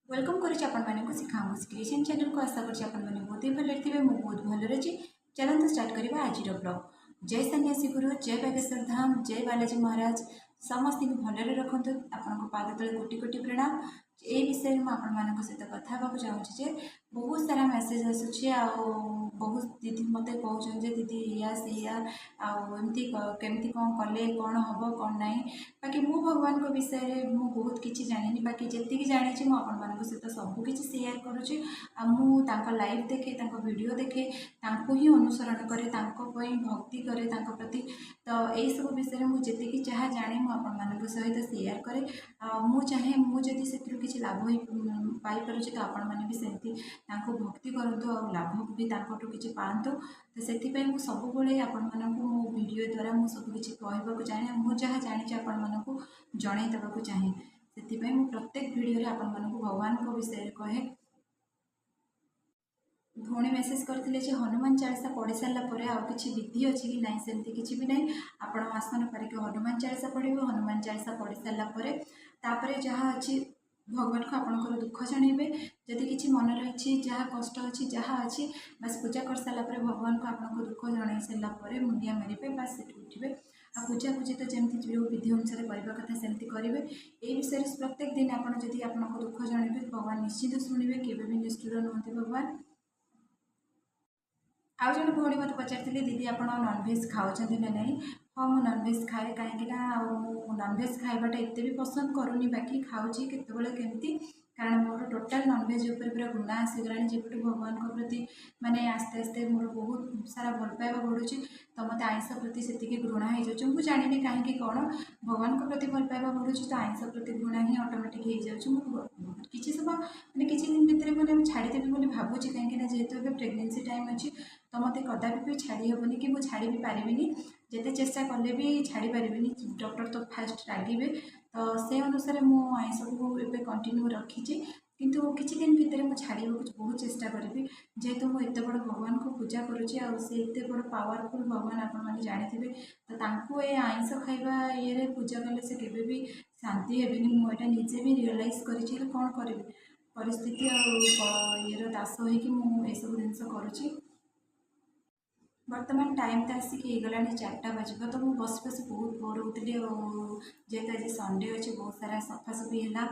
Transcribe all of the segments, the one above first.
Welcome करुच्ची आपण शिखाऊ creation channel को आशा करुच्ची आपण बहुत ही भले थे मुझे बहुत भल अच्छी चलते स्टार्ट करवा आज ब्लॉग। जय सन्यासी गुरु, जय बागेश्वर धाम, जय बालाजी महाराज। समस्त को भलरे रखु आपण पाद तले कोटि कोटि प्रणाम। ये विषय में आपण सहित कथा चाहूँगी बहुत सारा मेसेज आसूँ आ बहुत दीदी मत कहते दीदी या आमती केमती कौन कले कौन हम कौन ना बाकी मु भगवान को विषय में मु बहुत किसी जानी बाकी जी जानी मुझे सहित सबकि सेयार करुच्ची। लाइव देखे वीडियो देखे ही अनुसरण करे भक्ति करे प्रति तो यही सब विषय में मुझे जहाँ जाने मुझे सहित सेयार करे। मु चाहे मुझे से किसी लाभ पाइपर तो आपण मैंने भी सेमती भक्ति करूँ और लाभ भी किसी पातु तो से सब आपण मो वीडियो द्वारा मुझे सबकि कहवाक चाहे मुझे जहाँ जानी आपण को जन देवाक चाहे से प्रत्येक वीडियो आपण भगवान को विषय कहे। भौणी मेसेज करते हनुमान चालीसा पढ़ी सारापर आउ कि विधि अच्छी कि ना सेमती किसी भी ना आपण आसन पारिक हनुमान चालीसा पढ़े हनुमान चालीसा पढ़ी सारापर जहाँ अच्छी भगवान को आपंकर दुख जनइबे जदि किसी मन रही जहाँ कष्ट अच्छी जहाँ अच्छी बस पूजा कर सारापर भगवान को आपको दुख जन सारापर मुंडिया मारे बास से उठे आ पूजा पूजी तो जमी जो विधि अनुसार करने कथा सेमती करेंगे। ये विषय प्रत्येक दिन आपको दुख जनइबे भगवान निश्चित शुणे केवे भी निष्ठुर नुहति भगवान। आउ जन भौणी मत पचारि दीदी आप नॉनभेज खाऊँ ना नहीं। हाँ मुझे नॉनभेज खाए कहीं नॉनभेज खाइबाटा एत भी पसंद करूनी बाकी खाऊँगी केतबेले केमती कारण मोर टोटाल नॉनभेज उपर पूरा घृणा आसीगला जब भगवान प्रति माने आस्ते आस्ते मोर बहुत सारा भल पाइबा बढ़ुची तो मत आइंस प्रति से घृणा हो जाऊँ मुझे जानी कहीं कौन भगवान प्रति भल पाइबा बढ़ुची तो आइंस प्रति घृणा ही ऑटोमेटिक हो जाऊँ किसी समय मैंने किसी दिन भितर मैंने छाड़देवी बोली भावुची कहीं जेहेतु प्रेगनेंसी टाइम अच्छी तो मत कदापि भी छाड़ी हेनी कि मुझे छाड़ी भी पारिनी जिते चेष्टा कले भी छाड़ी पारिनी डॉक्टर तो फास्ट रागिबे तो से अनुसार मु आइंस को एवं कंटिन्यू रखी किंतु किसी दिन भितर मुझे छाड़ा बहुत चेष्टा करी जेहेतु मुझे एत बड़ भगवान को पूजा करुँचे से एत बड़ पावरफुल भगवान आपण मैंने जानी तो ये आइंस खाइबा ये पूजा कले से केवे भी शांति हेनी मुझे निजे भी रियलाइज कर कौन करी परिस्थिति आर दास हो सब जिनस करुँची। बर्तमान टाइम तो आसिक गला 4टा बजब तो मुझे बस बस बहुत बोर होती जेहेतु आज संडे अच्छे बहुत सारा सफासफी है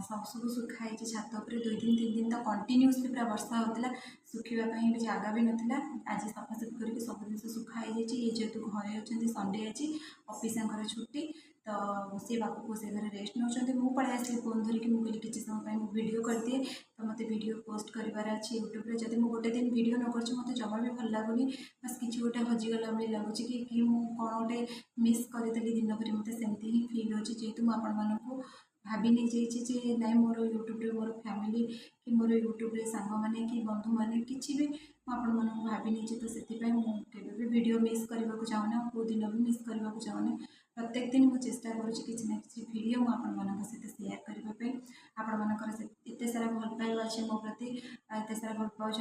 सब सब सुखाई छात पर 2-3 दिन तो कंटिन्यूसली पूरा वर्षा होता सुखापी भी जगह भी नाला आज सफासफी करके सब जिन सुखाई जेहेतु घरे अच्छा संडे आज ऑफिस छुट्टी तो सी बापू से घर रेस्ट नौ मुझे पढ़े आसली फोन धरिकी मुझे किसी समय वीडियो कर दिए तो मत वीडियो पोस्ट करार अच्छी यूट्यूब रे जब मुझे गोटे दिन वीडियो न कर मत जमा भी भल लगुनि बस किसी गोटे हजिगला भाई लगुच कि मुझे कौन गोटे मिस करदेली दिन भर मत सेमती ही फिल हो जेहेतु मुझे भाभी नहीं जाइए ना मोर यूट्यूब रे मोर फैमिली कि मोर यूट्यूब रे सांग माने कि बंधु माने किसी भी आपण मानक भाभी नहीं तो से मुझे वीडियो मिस करने को चाहूना कौ दिन भी मिस करने को चाहूना प्रत्येक दिन मुझे चेष्टा करुँच किसी ना कि वीडियो मुझे सहित सेयार करने आपंकर एत सारा भल पाइबा अच्छे मो प्रति एत सारा भल पाँच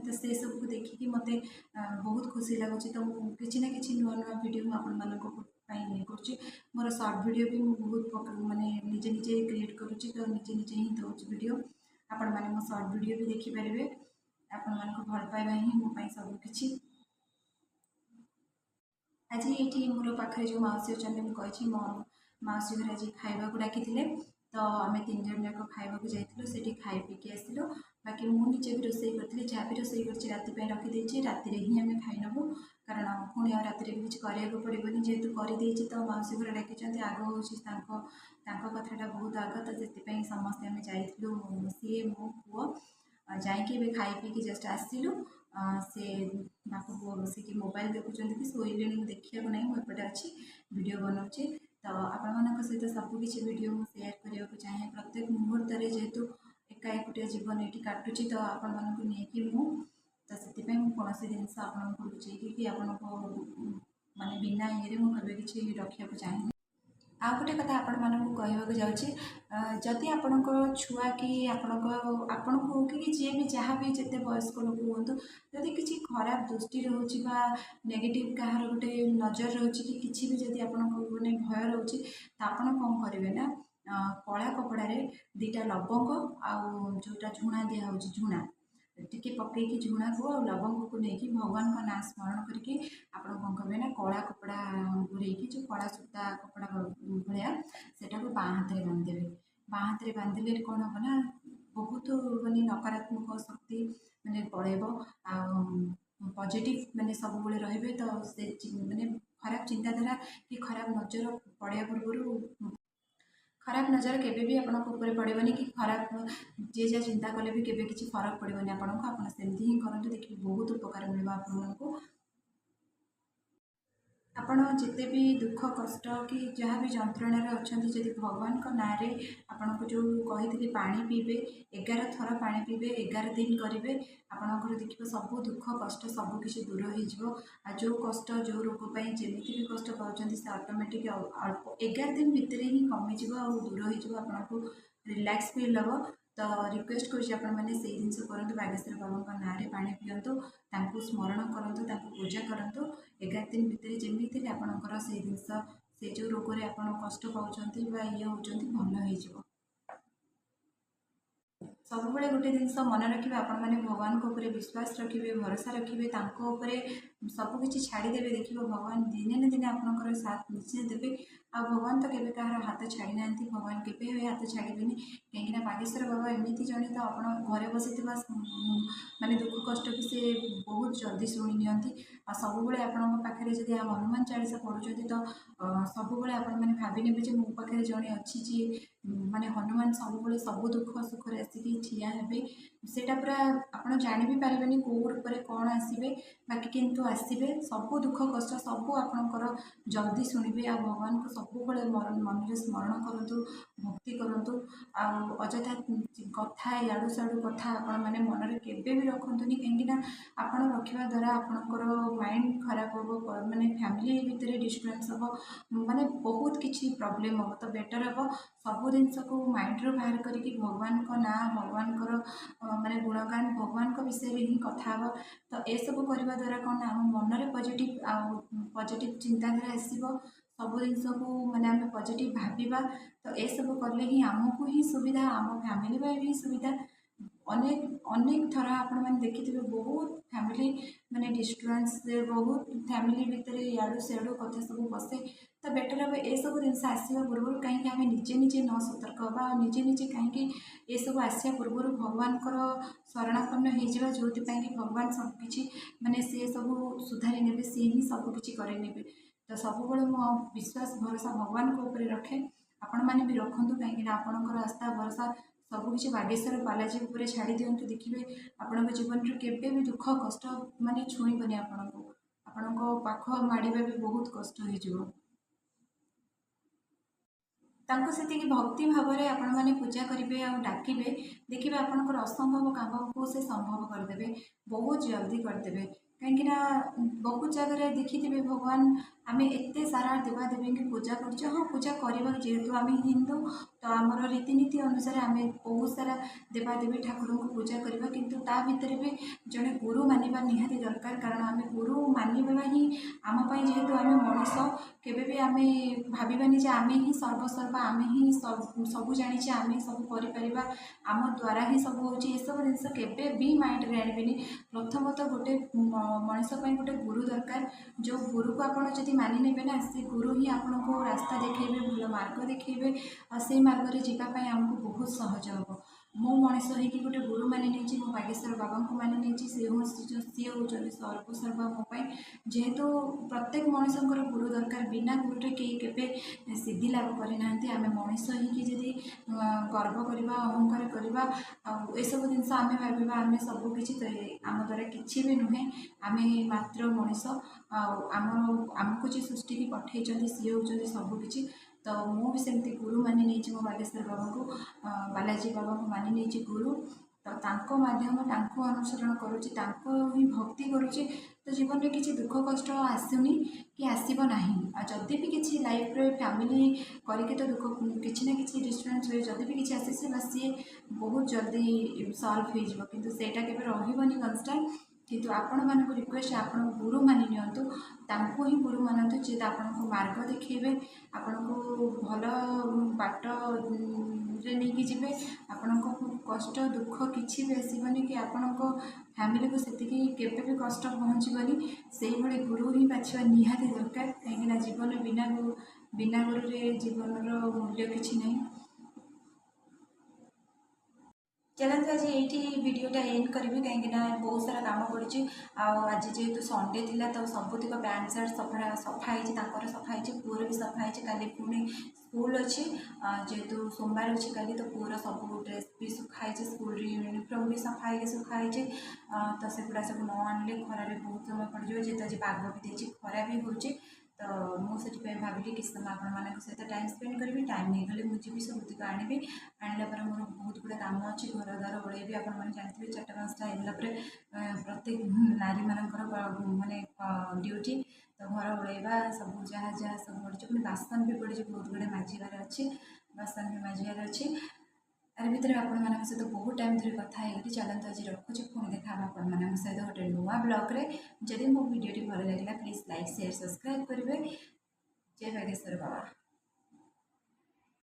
तो से सब को देखिकी मत बहुत खुशी लगुच तो किसी ना कि नुआ नुआ वीडियो मुझे कर मोर सर्ट वीडियो भी बहुत माने निजे निजे क्रिएट करुँच तो निजे निजे ही दूसरी वीडियो आपण मैंने मो सर्ट वीडियो भी देखिपारे आपण मानक भल पाइबा ही मोपाई सबकि। आज ये मोर पाखे जो मौसी अच्छा मुझे मो मौसी घर आज खावा डाकी तो आम 3 जन जाक खावा जाइलु से खाई पीकी आसलु बाकी मुझे भी रोसे करी जहाँ भी रोसे कर रखीदे राति ही आम खाई नबू कारण पुणी राति भी किसी कराया पड़ोनी जेहेतु करदे तो मौसी घर डाकी आग हूँ कथाटा बहुत आग तो से समस्ते आम जाइलु सी मो पु जाकि खाई पीकी जस्ट आसलु से बापू पुओ बसिक मोबाइल देखुं कि शोले देखा ना मुझे अच्छी वीडियो बनाऊे तो आपण सहित सबकि वीडियो मुझे सेयार करने को चाहे प्रत्येक मुहूर्त जेहेतु एका एकुटिया जीवन ये काटुची तो आपण मानक नहीं तो से कौन जिनस आपको लुचेक कि आपण माने बिना ये मुझे किसी रखा चाहे। आ गोटे कथा आपण मानक कहवाक जाऊँगी जदि आपण छुआ कि आपण हो कि जी भी जहाँ भी जिते वयस्क लोक हूँ जदि किसी खराब दृष्टि रोचे नेगेटिव कहार गोटे नजर रोचे कि किसी भी जदि आप मैंने भय रोचे तो आप कौन करेंगे ना କଳା କପଡ଼ାରେ 2ଟା ଲବଙ୍ଗ ଆଉ ଯେଉଁଟା ଝୁଣା ଦିଆହେଉଛି ଝୁଣା ଟିକେ ପକେଇକି ଝୁଣାକୁ ଆଉ ଲବଙ୍ଗକୁ ନେଇକି ଭଗବାନଙ୍କ ନାଁ ସ୍ମରଣ କରିକି ଆପଣ କ'ଣ କରିବେ ନା କଳା କପଡ଼ା ଘୋଡ଼େଇକି ଯେଉଁ କଳା ସୂତା କପଡ଼ା ଭଳିଆ ସେଟାକୁ ବାଁ ହାତରେ ବାନ୍ଧିଦେବେ। ବାଁ ହାତରେ ବାନ୍ଧିଲେ କ'ଣ ହେବ ନା ବହୁତ ମାନେ ନକାରାତ୍ମକ ଶକ୍ତି ମାନେ ପଳେଇବ ଆଉ ପଜିଟିଭ୍ ମାନେ ସବୁବେଳେ ରହିବେ। ତ ସେ ମାନେ ଖରାପ ଚିନ୍ତାଧାରା କି ଖରାପ ନଜର ପଡ଼ିବା ପୂର୍ବରୁ ଖରାପ ନଜର କେବେ ବି ଆପଣଙ୍କ ଉପରେ ପଡ଼ିବନି କି ଖରାପ ଯିଏ ଯାହା ଚିନ୍ତା କଲେ ବି କେବେ କିଛି ଫରକ ପଡ଼ିବନି ଆପଣଙ୍କୁ। ଆପଣ ସେମିତି ହିଁ କରନ୍ତୁ, ଦେଖିବେ ବହୁତ ଉପକାର ମିଳିବ ଆପଣଙ୍କୁ। ଆପଣ ଯେତେ ବି ଦୁଃଖ କଷ୍ଟ କି ଯାହା ବି ଯନ୍ତ୍ରଣାରେ ଅଛନ୍ତି, ଯଦି ଭଗବାନଙ୍କ ନାଁରେ ଆପଣଙ୍କୁ ଯେଉଁ କହିଥିଲି ପାଣି ପିଇବେ 11 ଥର ପାଣି ପିଇବେ 11 ଦିନ କରିବେ, ଆପଣଙ୍କର ଦେଖିବ ସବୁ ଦୁଃଖ କଷ୍ଟ ସବୁ କିଛି ଦୂର ହେଇଯିବ। ଆଉ ଯେଉଁ କଷ୍ଟ ଯେଉଁ ରୋଗ ପାଇଁ ଯେମିତି ବି କଷ୍ଟ ପାଉଛନ୍ତି ସେ ଅଟୋମେଟିକ୍ ଅଳ୍ପ 11 ଦିନ ଭିତରେ ହିଁ କମିଯିବ ଆଉ ଦୂର ହେଇଯିବ, ଆପଣଙ୍କୁ ରିଲାକ୍ସ ଫିଲ୍ ହେବ। ତ ରିକ୍ୱେଷ୍ଟ କରୁଛି ଆପଣମାନେ ସେଇ ଜିନିଷ କରନ୍ତୁ, ବାଗେଶ୍ୱର ବାବାଙ୍କ ନାଁରେ ପାଣି ପିଅନ୍ତୁ, ତାଙ୍କୁ ସ୍ମରଣ କରନ୍ତୁ, ତାଙ୍କୁ ପୂଜା କରନ୍ତୁ। 11 ଦିନ ଭିତରେ ଯେମିତି ଆପଣଙ୍କର ସେଇ ଜିନିଷ ସେ ଯେଉଁ ରୋଗରେ ଆପଣ କଷ୍ଟ ପାଉଛନ୍ତି ବା ଇଏ ହେଉଛନ୍ତି ଭଲ ହେଇଯିବ। ସବୁବେଳେ ଗୋଟେ ଜିନିଷ ମନେ ରଖିବେ, ଆପଣମାନେ ଭଗବାନଙ୍କ ଉପରେ ବିଶ୍ୱାସ ରଖିବେ, ଭରସା ରଖିବେ, ତାଙ୍କ ଉପରେ ସବୁକିଛି ଛାଡ଼ିଦେବେ। ଦେଖିବ ଭଗବାନ ଦିନେ ନା ଦିନେ ଆପଣଙ୍କର ସାଥ ନିଶ୍ଚୟ ଦେବେ। ଆଉ ଭଗବାନ ତ କେବେ କାହାର ହାତ ଛାଡ଼ି ନାହାନ୍ତି, ଭଗବାନ କେବେ ବି ହାତ ଛାଡ଼ିବେନି। କାହିଁକିନା ବାଗେଶ୍ୱର ବାବା ଏମିତି ଜଣେ, ତ ଆପଣ ଘରେ ବସିଥିବା ମାନେ ଦୁଃଖ କଷ୍ଟକୁ ସେ ବହୁତ ଜଲ୍ଦି ଶୁଣି ନିଅନ୍ତି। ଆଉ ସବୁବେଳେ ଆପଣଙ୍କ ପାଖରେ ଯଦି ହନୁମାନ ଚାଳିଶା ପଢ଼ୁଛନ୍ତି ତ ସବୁବେଳେ ଆପଣମାନେ ଭାବି ନେବେ ଯେ ମୋ ପାଖରେ ଜଣେ ଅଛି ଯିଏ ମାନେ ହନୁମାନ ସବୁବେଳେ ସବୁ ଦୁଃଖ ସୁଖରେ ଆସିକି ଠିଆ ହେବେ। ସେଇଟା ପୁରା ଆପଣ ଜାଣି ବି ପାରିବେନି କେଉଁ ରୂପରେ କ'ଣ ଆସିବେ, ବାକି କିନ୍ତୁ ଆସିବେ। ସବୁ ଦୁଃଖ କଷ୍ଟ ସବୁ ଆପଣଙ୍କର ଜଲ୍ଦି ଶୁଣିବେ। ଆଉ ଭଗବାନଙ୍କୁ ସବୁବେଳେ ମନରେ ସ୍ମରଣ କରନ୍ତୁ, ଭକ୍ତି କରନ୍ତୁ। ଆଉ ଅଯଥା କଥା ଇଆଡ଼ୁ ସିଆଡ଼ୁ କଥା ଆପଣମାନେ ମନରେ କେବେ ବି ରଖନ୍ତୁନି, କାହିଁକିନା ଆପଣ ରଖିବା ଦ୍ୱାରା ଆପଣଙ୍କର ମାଇଣ୍ଡ ଖରାପ ହେବ, ମାନେ ଫ୍ୟାମିଲି ଭିତରେ ଡିଷ୍ଟର୍ବାନ୍ସ ହେବ, ମାନେ ବହୁତ କିଛି ପ୍ରୋବ୍ଲେମ୍ ହେବ। ତ ବେଟର୍ ହେବ ସବୁ ଜିନିଷକୁ ମାଇଣ୍ଡରୁ ବାହାର କରିକି ଭଗବାନଙ୍କ ନାଁ, ଭଗବାନଙ୍କର ମାନେ ଗୁଣଗାନ, ଭଗବାନଙ୍କ ବିଷୟରେ ହିଁ କଥା ହେବ। ତ ଏସବୁ କରିବା ଦ୍ୱାରା କ'ଣ ନା ଆମ ମନରେ ପଜିଟିଭ୍ ଚିନ୍ତାଧାରା ଆସିବ। ସବୁ ଜିନିଷକୁ ମାନେ ଆମେ ପଜିଟିଭ୍ ଭାବିବା। ତ ଏସବୁ କଲେ ହିଁ ଆମକୁ ହିଁ ସୁବିଧା, ଆମ ଫ୍ୟାମିଲି ପାଇଁ ବି ସୁବିଧା। ଅନେକ ଅନେକ ଥର ଆପଣମାନେ ଦେଖିଥିବେ ବହୁତ ଫ୍ୟାମିଲି ମାନେ ଡିଷ୍ଟର୍ବାନ୍ସରେ, ବହୁତ ଫ୍ୟାମିଲି ଭିତରେ ଇଆଡ଼ୁ ସିଆଡ଼ୁ କଥା ସବୁ ବସେ। ତ ବେଟର୍ ହେବ ଏସବୁ ଜିନିଷ ଆସିବା ପୂର୍ବରୁ କାହିଁକି ଆମେ ନିଜେ ନିଜେ ନ ସତର୍କ ହେବା, ଆଉ ନିଜେ ନିଜେ କାହିଁକି ଏସବୁ ଆସିବା ପୂର୍ବରୁ ଭଗବାନଙ୍କର ଶରଣାପନ୍ନ ହେଇଯିବା, ଯେଉଁଥିପାଇଁ କି ଭଗବାନ ସବୁକିଛି ମାନେ ସିଏ ସବୁ ସୁଧାରି ନେବେ, ସିଏ ହିଁ ସବୁକିଛି କରେଇ ନେବେ। ତ ସବୁବେଳେ ମୁଁ ବିଶ୍ୱାସ ଭରସା ଭଗବାନଙ୍କ ଉପରେ ରଖେ, ଆପଣମାନେ ବି ରଖନ୍ତୁ। କାହିଁକିନା ଆପଣଙ୍କର ଆସ୍ଥା ଭରସା ସବୁକିଛି ବାଗେଶ୍ୱର ବାଲାଜୀ ଉପରେ ଛାଡ଼ି ଦିଅନ୍ତୁ। ଦେଖିବେ ଆପଣଙ୍କ ଜୀବନରେ କେବେ ବି ଦୁଃଖ କଷ୍ଟ ମାନେ ଛୁଇଁବନି ଆପଣଙ୍କୁ, ଆପଣଙ୍କ ପାଖ ମାଡ଼ିବା ବି ବହୁତ କଷ୍ଟ ହେଇଯିବ। ତାଙ୍କୁ ସେତିକି ଭକ୍ତି ଭାବରେ ଆପଣମାନେ ପୂଜା କରିବେ ଆଉ ଡାକିବେ, ଦେଖିବେ ଆପଣଙ୍କର ଅସମ୍ଭବ କାମକୁ ସେ ସମ୍ଭବ କରିଦେବେ, ବହୁତ ଜଲ୍ଦି କରିଦେବେ। କାହିଁକିନା ବହୁତ ଜାଗାରେ ଦେଖିଥିବେ ଭଗବାନ ଆମେ ଏତେ ସାରା ଦେବାଦେବୀଙ୍କୁ ପୂଜା କରୁଛେ। ହଁ, ପୂଜା କରିବା, ଯେହେତୁ ଆମେ ହିନ୍ଦୁ ତ ଆମର ରୀତିନୀତି ଅନୁସାରେ ଆମେ ବହୁତ ସାରା ଦେବାଦେବୀ ଠାକୁରଙ୍କୁ ପୂଜା କରିବା, କିନ୍ତୁ ତା ଭିତରେ ବି ଜଣେ ଗୁରୁ ମାନିବା ନିହାତି ଦରକାର। କାରଣ ଆମେ ଗୁରୁ ମାନିବା ହିଁ ଆମ ପାଇଁ, ଯେହେତୁ ଆମେ ମଣିଷ, କେବେ ବି ଆମେ ଭାବିବାନି ଯେ ଆମେ ହିଁ ସର୍ବସର୍ବା, ଆମେ ହିଁ ସବୁ ଜାଣିଛେ, ଆମେ ସବୁ କରିପାରିବା, ଆମ ଦ୍ୱାରା ହିଁ ସବୁ ହେଉଛି। ଏସବୁ ଜିନିଷ କେବେ ବି ମାଇଣ୍ଡରେ ଆଣିବେନି। ପ୍ରଥମତଃ ଗୋଟେ ମଣିଷ ପାଇଁ ଗୋଟେ ଗୁରୁ ଦରକାର। ଯେଉଁ ଗୁରୁକୁ ଆପଣ ଯଦି ମାନି ନେବେ ନା, ସେ ଗୁରୁ ହିଁ ଆପଣଙ୍କୁ ରାସ୍ତା ଦେଖାଇବେ, ଭଲ ମାର୍ଗ ଦେଖାଇବେ, ଆଉ ସେଇ ମାର୍ଗରେ ଯିବା ପାଇଁ ଆମକୁ ବହୁତ ସହଜ ହେବ। ମୁଁ ମଣିଷ ହେଇକି ଗୋଟେ ଗୁରୁ ମାନି ନେଇଛି, ମୁଁ ବାଗେଶ୍ୱର ବାବାଙ୍କୁ ମାନି ନେଇଛି। ସିଏ ହେଉଛନ୍ତି ସର୍ବସର୍ବା ମୋ ପାଇଁ। ଯେହେତୁ ପ୍ରତ୍ୟେକ ମଣିଷଙ୍କର ଗୁରୁ ଦରକାର, ବିନା ଗୁରୁରେ କେହି କେବେ ସିଦ୍ଧି ଲାଭ କରିନାହାନ୍ତି। ଆମେ ମଣିଷ ହେଇକି ଯଦି ଗର୍ବ କରିବା, ଅହଙ୍କାର କରିବା, ଆଉ ଏସବୁ ଜିନିଷ ଆମେ ଭାବିବା ଆମେ ସବୁକିଛି, ତ ଆମ ଦ୍ୱାରା କିଛି ବି ନୁହେଁ। ଆମେ ମାତ୍ର ମଣିଷ। ଆଉ ଆମକୁ ଯିଏ ସୃଷ୍ଟିକି ପଠାଇଛନ୍ତି ସିଏ ହେଉଛନ୍ତି ସବୁକିଛି। ତ ମୁଁ ବି ସେମିତି ଗୁରୁ ମାନି ନେଇଛି ମୋ ବାଗେଶ୍ୱର ବାବାଙ୍କୁ, ବାଲାଜୀ ବାବାଙ୍କୁ ମାନି ନେଇଛି ଗୁରୁ। ତ ତାଙ୍କ ମାଧ୍ୟମ, ତାଙ୍କୁ ଅନୁସରଣ କରୁଛି, ତାଙ୍କୁ ହିଁ ଭକ୍ତି କରୁଛି। ତ ଜୀବନରେ କିଛି ଦୁଃଖ କଷ୍ଟ ଆସୁନି କି ଆସିବ ନାହିଁ। ଆଉ ଯଦି ବି କିଛି ଲାଇଫ୍ରେ ଫ୍ୟାମିଲି କରିକି ତ ଦୁଃଖ କିଛି ନା କିଛି ଡିଷ୍ଟର୍ବାନ୍ସ ହୁଏ, ଯଦି ବି କିଛି ଆସିଛି ସିଏ ବହୁତ ଜଲ୍ଦି ସଲ୍ଭ ହେଇଯିବ, କିନ୍ତୁ ସେଇଟା କେବେ ରହିବନି କନଷ୍ଟାଣ୍ଟ। କିନ୍ତୁ ଆପଣମାନଙ୍କୁ ରିକ୍ୱେଷ୍ଟ ଆପଣ ଗୁରୁ ମାନି ନିଅନ୍ତୁ, ତାଙ୍କୁ ହିଁ ଗୁରୁ ମାନନ୍ତୁ ଯିଏ ଆପଣଙ୍କୁ ମାର୍ଗ ଦେଖେଇବେ, ଆପଣଙ୍କୁ ଭଲ ବାଟରେ ନେଇକି ଯିବେ। ଆପଣଙ୍କ କଷ୍ଟ ଦୁଃଖ କିଛି ବି ଆସିବନି କି ଆପଣଙ୍କ ଫ୍ୟାମିଲିକୁ ସେତିକି କେବେ ବି କଷ୍ଟ ପହଞ୍ଚିବନି। ସେଇଭଳି ଗୁରୁ ହିଁ ବାଛିବା ନିହାତି ଦରକାର, କାହିଁକିନା ଜୀବନ ବିନା ଗୁରୁରେ ଜୀବନର ମୂଲ୍ୟ କିଛି ନାହିଁ। ଚାଲନ୍ତୁ ଆଜି ଏଇଠି ଭିଡ଼ିଓଟା ଏଣ୍ଡ କରିବି, କାହିଁକିନା ବହୁତ ସାରା କାମ ପଡ଼ିଛି। ଆଉ ଆଜି ଯେହେତୁ ସଣ୍ଡେ ଥିଲା ତ ସବୁତିକ ପ୍ୟାଣ୍ଟ ସାର୍ଟ ସଫା ହେଇଛି, ତାଙ୍କର ସଫା ହେଇଛି, ପୁଅର ବି ସଫା ହେଇଛି। କାଲି ପୁଣି ସ୍କୁଲ ଅଛି, ଯେହେତୁ ସୋମବାର ଅଛି କାଲି, ତ ପୁଅର ସବୁ ଡ୍ରେସ୍ ବି ଶୁଖା ହେଇଛି, ସ୍କୁଲରେ ୟୁନିଫର୍ମ ବି ସଫା ହେଇକି ଶୁଖା ହେଇଛି। ତ ସେଗୁଡ଼ା ସବୁ ନ ଆଣିଲେ ଖରାରେ ବହୁତ ସମୟ ପଡ଼ିଯିବ, ଯେହେତୁ ଆଜି ପାଗ ବି ଦେଇଛି, ଖରା ବି ହେଉଛି। ତ ମୁଁ ସେଥିପାଇଁ ଭାବିଲି କିଛି ସମୟ ଆପଣମାନଙ୍କ ସହିତ ଟାଇମ୍ ସ୍ପେଣ୍ଡ କରିବି। ଟାଇମ୍ ହେଇଗଲେ ମୁଁ ଯିବି ସବୁତିକ ଆଣିବି। ଆଣିଲା ପରେ ମୋର ବହୁତ ଗୁଡ଼ା କାମ ଅଛି, ଘର ଦ୍ୱାର ଓଳେଇବି। ଆପଣମାନେ ଜାଣିଥିବେ 4ଟା 5ଟା ହେଲା ପରେ ପ୍ରତ୍ୟେକ ନାରୀମାନଙ୍କର ମାନେ ଡ୍ୟୁଟି। ତ ଘର ଓଳେଇବା ସବୁ ଯାହା ସବୁ ପଡ଼ିଛି, ପୁଣି ବାସନ ବି ପଡ଼ିଛି, ବହୁତ ଗୁଡ଼ିଏ ମାଜିବାର ଅଛି, ବାସନ ବି ମାଜିବାର ଅଛି। ଆର ଭିତରେ ଆପଣମାନଙ୍କ ସହିତ ବହୁତ ଟାଇମ୍ ଧରି କଥା ହେଇଗଲି। ଚାଲନ୍ତୁ ଆଜି ରଖୁଛି, ପୁଣି ଦେଖା ହେବା ଆପଣମାନଙ୍କ ସହିତ ଗୋଟେ ନୂଆ ବ୍ଲଗ୍ରେ। ଯଦି ମୋ ଭିଡ଼ିଓଟି ଭଲ ଲାଗିଲା ପ୍ଲିଜ୍ ଲାଇକ୍ ସେୟାର ସବସ୍କ୍ରାଇବ୍ କରିବେ। ଜୟ ବାଗେଶ୍ୱର ବାବା।